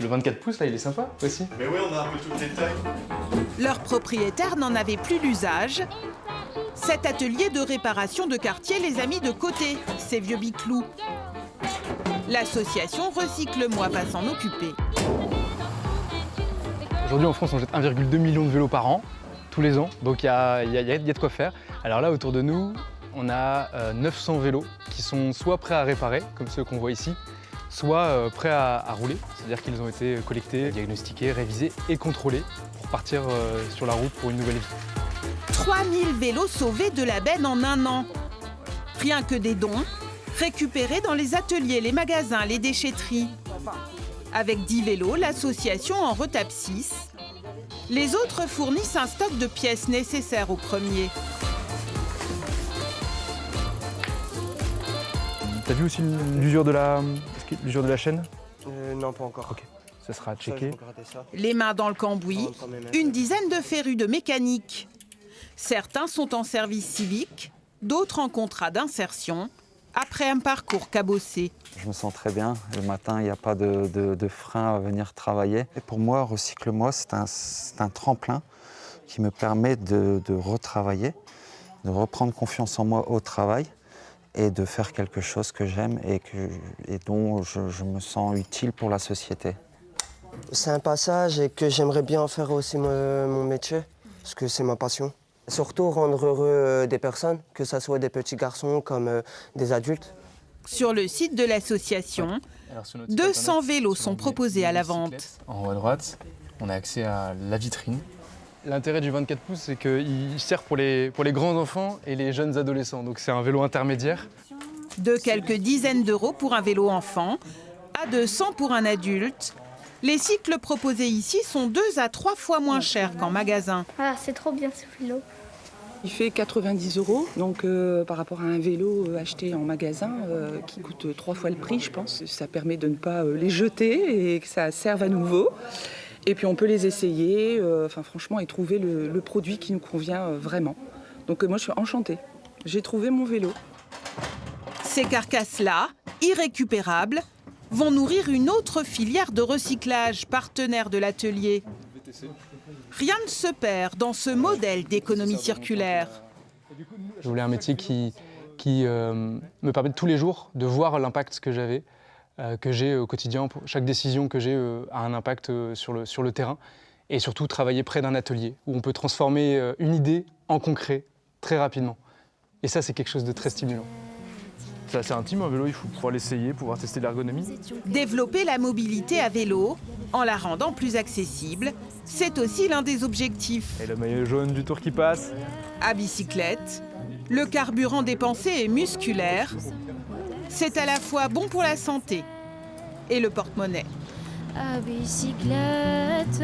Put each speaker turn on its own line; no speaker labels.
Le 24 pouces, là, il est sympa aussi.
Mais oui, on a un peu toutes les tailles.
Leur propriétaire n'en avait plus l'usage. Cet atelier de réparation de quartier les a mis de côté, ces vieux biclous. L'association Recycle Moi va s'en occuper.
Aujourd'hui, en France, on jette 1,2 million de vélos par an, tous les ans. Donc il y a de quoi faire. Alors là, autour de nous, on a 900 vélos qui sont soit prêts à réparer, comme ceux qu'on voit ici, soit prêts à rouler. C'est-à-dire qu'ils ont été collectés, diagnostiqués, révisés et contrôlés pour partir sur la route pour une nouvelle vie.
3000 vélos sauvés de la benne en un an. Rien que des dons, récupérés dans les ateliers, les magasins, les déchetteries. Avec 10 vélos, l'association en retape 6. Les autres fournissent un stock de pièces nécessaires au premier.
T'as vu aussi l'usure de la chaîne?
Non, pas encore.
Ok, ça sera
Ça, je
checké.
vais regarder ça.
Les mains dans le cambouis, une dizaine de férus de mécanique. Certains sont en service civique, d'autres en contrat d'insertion, après un parcours cabossé.
Je me sens très bien. Le matin, il n'y a pas de frein à venir travailler. Et pour moi, Recycle-moi, c'est un tremplin qui me permet de retravailler, de reprendre confiance en moi au travail et de faire quelque chose que j'aime et dont je me sens utile pour la société.
C'est un passage et que j'aimerais bien en faire aussi mon métier, parce que c'est ma passion. Surtout rendre heureux des personnes, que ce soit des petits garçons comme des adultes.
Sur le site de l'association,
Alors, sur notre site
200
internet,
vélos
sur
sont
l'onglet
proposés à la vente.
bicyclette, en haut à droite, on a accès à la vitrine. L'intérêt du 24 pouces, c'est qu'il sert pour les grands enfants et les jeunes adolescents. Donc c'est un vélo intermédiaire.
De quelques dizaines d'euros pour un vélo enfant, à 200 pour un adulte. Les cycles proposés ici sont 2 à 3 fois moins chers qu'en magasin.
Ah, c'est trop bien ce vélo.
Il fait 90 €, donc par rapport à un vélo acheté en magasin qui coûte 3 fois le prix, je pense. Ça permet de ne pas les jeter et que ça serve à nouveau. Et puis on peut les essayer, franchement, et trouver le produit qui nous convient vraiment. Donc moi, je suis enchantée. J'ai trouvé mon vélo.
Ces carcasses-là, irrécupérables, vont nourrir une autre filière de recyclage partenaire de l'atelier. Rien ne se perd dans ce modèle d'économie circulaire.
Je voulais un métier qui me permette tous les jours de voir l'impact que j'ai au quotidien. Chaque décision que j'ai a un impact sur le terrain. Et surtout travailler près d'un atelier où on peut transformer une idée en concret très rapidement. Et ça, c'est quelque chose de très stimulant. C'est assez intime un vélo, il faut pouvoir l'essayer, pouvoir tester l'ergonomie.
Développer la mobilité à vélo, en la rendant plus accessible, c'est aussi l'un des objectifs.
Et le maillot jaune du Tour qui passe.
À bicyclette, le carburant dépensé est musculaire. C'est à la fois bon pour la santé et le porte-monnaie.
À bicyclette.